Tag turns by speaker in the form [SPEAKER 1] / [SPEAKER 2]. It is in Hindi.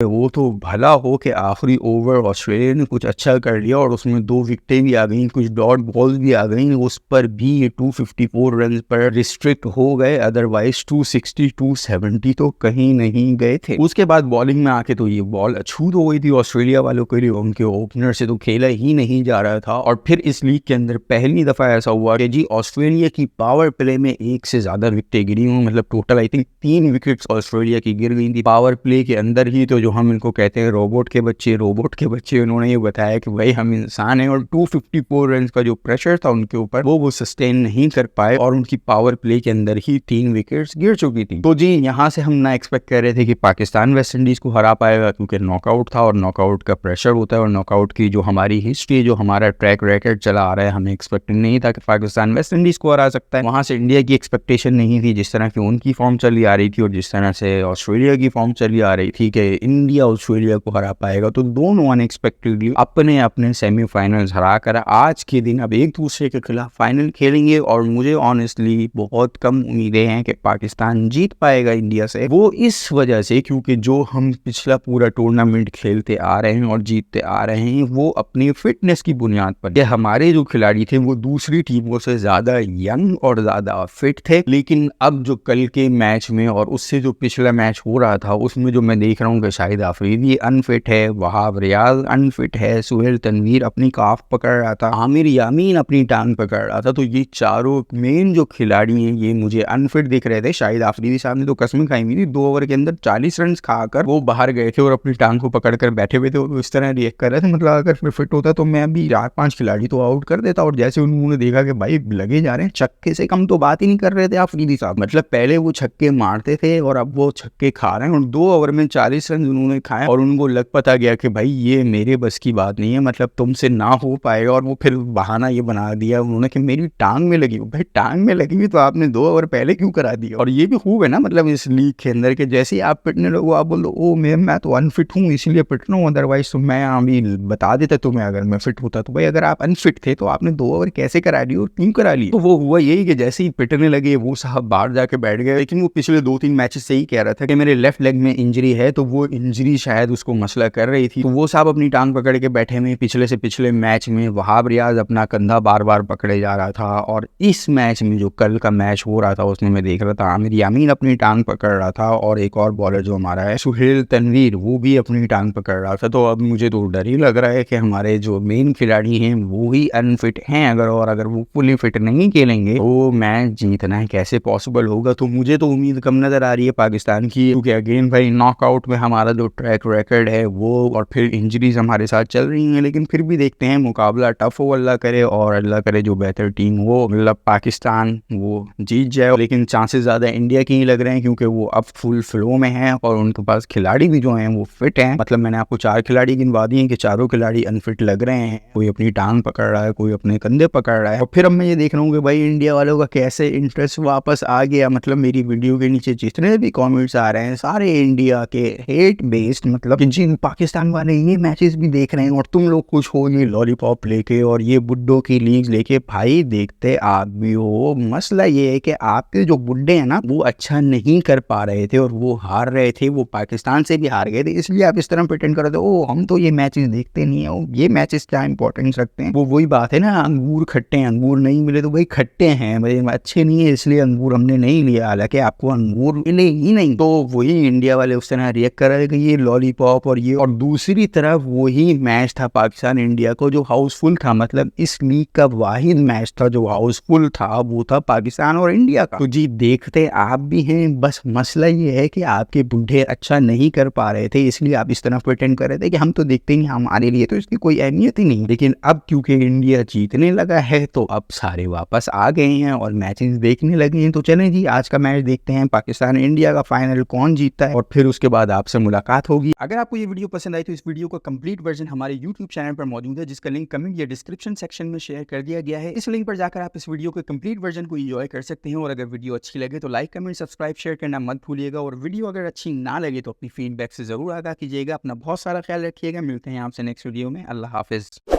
[SPEAKER 1] वो तो भला हो कि आखिरी ओवर ऑस्ट्रेलिया ने कुछ अच्छा कर लिया और उसमें 2 विकेटें भी आ गई, कुछ डॉट बॉल्स भी आ गई, उस पर भी ये 254 रन पर रिस्ट्रिक्ट हो गए, अदरवाइज 260 270 तो कहीं नहीं गए थे। उसके बाद बॉलिंग में आके तो ये बॉल अछूत हो गई थी ऑस्ट्रेलिया वालों के लिए, उनके ओपनर से तो खेला ही नहीं जा रहा था। और फिर इस लीग के अंदर पहली दफा ऐसा हुआ कि जी ऑस्ट्रेलिया की पावर प्ले में एक से ज्यादा विकेटें गिरी हूँ, मतलब total I think 3 wickets Australia की गिर गई थी पावर प्ले के अंदर ही। तो जो हम इनको कहते हैं रोबोट के बच्चे, उन्होंने ये बताया कि भाई हम इंसान हैं और 254 रन का जो प्रेशर था उनके ऊपर वो सस्टेन नहीं कर पाए और उनकी पावर प्ले के अंदर ही 3 विकेट्स गिर चुकी थी। तो जी यहाँ से हम ना एक्सपेक्ट कर रहे थे कि पाकिस्तान वेस्ट इंडीज को हरा पाएगा, क्योंकि नॉकआउट था और नॉकआउट का प्रेशर होता है और नॉकआउट की जो हमारी हिस्ट्री, जो हमारा ट्रैक रिकॉर्ड चला आ रहा है, हमें एक्सपेक्टेड नहीं था कि पाकिस्तान वेस्ट इंडीज को हरा सकता है। वहां से इंडिया की एक्सपेक्टेशन नहीं थी, जिस तरह की उनकी फॉर्म चली आ रही थी और जिस तरह से ऑस्ट्रेलिया की फॉर्म चली आ रही थी कि इंडिया ऑस्ट्रेलिया को हरा पाएगा। तो दोनों अनएक्सपेक्टेडली अपने अपने सेमीफाइनल्स हरा कर आज के दिन अब एक दूसरे के खिलाफ फाइनल खेलेंगे और मुझे ऑनेस्टली बहुत कम उम्मीदें हैं कि पाकिस्तान जीत पाएगा इंडिया से। वो इस वजह से क्योंकि जो हम पिछला पूरा टूर्नामेंट खेलते आ रहे हैं और जीतते आ रहे हैं वो अपनी फिटनेस की बुनियाद पर, कि हमारे जो खिलाड़ी थे वो दूसरी टीमों से ज्यादा यंग और ज्यादा फिट थे। लेकिन अब जो कल के मैच में और उससे जो पिछला मैच हो रहा था उसमें जो मैं देख रहा हूँ कि शाहिद आफरीदी अनफिट है, वहाब रियाज अनफिट है, सुहेल तनवीर अपनी काफ पकड़ रहा था, आमिर यामीन अपनी टांग पकड़ रहा था। तो ये चारों मेन जो खिलाड़ी हैं ये मुझे अनफिट दिख रहे थे। शाहिद आफरीदी साहब ने तो कसम खाई हुई थी, 2 ओवर के अंदर 40 रन खाकर वो बाहर गए थे और अपनी टांग को पकड़ कर बैठे हुए थे और इस तरह रिएक्ट कर रहे थे, मतलब अगर मैं फिट होता तो मैं अभी 4-5 खिलाड़ी तो आउट कर देता। और जैसे उन्होंने देखा कि भाई लगे जा रहे हैं, छक्के से कम तो बात ही नहीं कर रहे थे आफरीदी साहब, मतलब पहले वो छक्के मारते थे और अब वो छक्के खा रहे हैं और 2 ओवर में 40 रन उन्होंने खाए और उनको लग पता गया कि भाई ये मेरे बस की बात नहीं है, मतलब तुमसे ना हो पाएगा। और वो फिर बहाना ये बना दिया उन्होंने कि मेरी टांग में लगी। भाई टांग में लगी हुई तो आपने 2 ओवर पहले क्यों करा दिया। और ये भी खूब है ना, मतलब इस लीग के अंदर के जैसे ही आप पिटने लगो आप बोल दो ओ मैं तो अनफिट हूँ इसलिए पिट रहा हूँ, अदरवाइज तो मैं अभी बता देता तुम्हें अगर मैं फिट होता। तो भाई अगर आप अनफिट थे तो आपने 2 ओवर कैसे करा ली और क्यों करा ली। तो वो हुआ यही कि जैसे ही पिटने लगे वो साहब बाहर जाके बैठ गए। लेकिन वो पिछले 2-3 मैचेस से ही कह रहा था कि मेरे लेफ्ट लेग में इंजरी है, तो वो इंजरी शायद उसको मसला कर रही थी। तो वो साहब अपनी टांग पकड़ के बैठे हुए। पिछले से पिछले मैच में वहाब रियाज अपना कंधा बार बार पकड़े जा रहा था और इस मैच में जो कल का मैच हो रहा था उसमें मैं देख रहा था आमिर यामीन अपनी टांग पकड़ रहा था और एक और बॉलर जो हमारा है सुहेल तनवीर वो भी अपनी टांग पकड़ रहा था। तो अब मुझे तो डर ही लग रहा है कि हमारे जो मेन खिलाड़ी हैं वो ही अनफिट हैं अगर वो फुली फिट नहीं खेलेंगे तो मैच जीतना कैसे पॉसिबल होगा। तो मुझे तो उम्मीद कम नजर आ रही है पाकिस्तान की, क्योंकि अगेन भाई नॉकआउट में हमारा जो ट्रैक रिकॉर्ड है वो और फिर इंजरीज हमारे साथ चल रही हैं। लेकिन फिर भी देखते हैं, मुकाबला टफ हो अल्लाह करे और अल्लाह करे जो बेहतर टीम हो, मतलब पाकिस्तान वो जीत जाए। लेकिन चांसेस ज़्यादा इंडिया के ही लग रहे हैं क्योंकि वो अब फुल फ्लो में हैं और उनके पास खिलाड़ी भी जो हैं वो फिट हैं। मतलब मैंने आपको 4 खिलाड़ी गिनवा दिए हैं कि चारों खिलाड़ी अनफिट लग रहे हैं, कोई अपनी टांग पकड़ रहा है, कोई अपने कंधे पकड़ रहा है। और फिर अब मैं ये देख रहा हूँ कि भाई इंडिया वालों का कैसे इंटरेस्ट वापस आ गया। मतलब मेरी वीडियो के नीचे जितने भी कॉमेंट्स आ रहे हैं सारे इंडिया के हेट बेस्ड, मतलब जिन पाकिस्तान वाले ये मैचेस भी देख रहे हैं और तुम लोग खुश हो ये लॉलीपॉप लेके और ये बुड्ढों की लीग्स लेके। भाई देखते आप भी हो, मसला ये है कि आपके जो बुड्ढे हैं ना वो अच्छा नहीं कर पा रहे थे और वो हार रहे थे, वो पाकिस्तान से भी हार गए थे, इसलिए आप इस तरह प्रिटेंड कर रहे थे ओ हम तो ये मैचेस देखते नहीं है, ये मैचेस क्या इंपॉर्टेंस रखते हैं। वो वही बात है ना, अंगूर खट्टे हैं, अंगूर नहीं मिले तो भाई खट्टे हैं, भाई अच्छे नहीं है इसलिए अंगूर हमने नहीं लिया, हालांकि आपको अंगूर मिले ही नहीं। तो वही इंडिया वाले उस तरह रिएक्ट कर रहे थे कि ये लॉलीपॉप और ये। और दूसरी तरफ वही मैच था पाकिस्तान इंडिया को जो हाउसफुल था, मतलब इस लीग का वाहिद मैच था जो हाउसफुल था, वो था पाकिस्तान और इंडिया का। तो जी देखते आप भी हैं, बस मसला ये है कि आपके बूढ़े अच्छा नहीं कर पा रहे थे इसलिए आप इस तरह प्रिटेंड कर रहे थे कि हम तो देखते ही हमारे लिए तो इसकी कोई अहमियत ही नहीं। लेकिन अब क्योंकि इंडिया जीतने लगा है तो अब सारे वापस आ गए हैं और मैचेस देखने लगे हैं। तो चलें जी आज का मैच देखते हैं, पाकिस्तान इंडिया का फाइनल कौन जीतता है और फिर उसके बाद आपसे मुलाकात होगी। अगर आपको ये वीडियो पसंद आई तो इस वीडियो का कंप्लीट वर्जन हमारे यूट्यूब चैनल पर मौजूद है जिसका लिंक कमेंट या डिस्क्रिप्शन सेक्शन में शेयर कर दिया गया है। इस लिंक पर जाकर आप इस वीडियो के कंप्लीट वर्जन को एंजॉय कर सकते हैं और अगर वीडियो अच्छी लगे तो लाइक कमेंट सब्सक्राइब शेयर करना मत भूलिएगा और वीडियो अगर अच्छी ना लगे तो अपनी फीडबैक से जरूर आगाह कीजिएगा। अपना बहुत सारा ख्याल रखिएगा, मिलते हैं आपसे नेक्स्ट वीडियो में। अल्लाह हाफिज।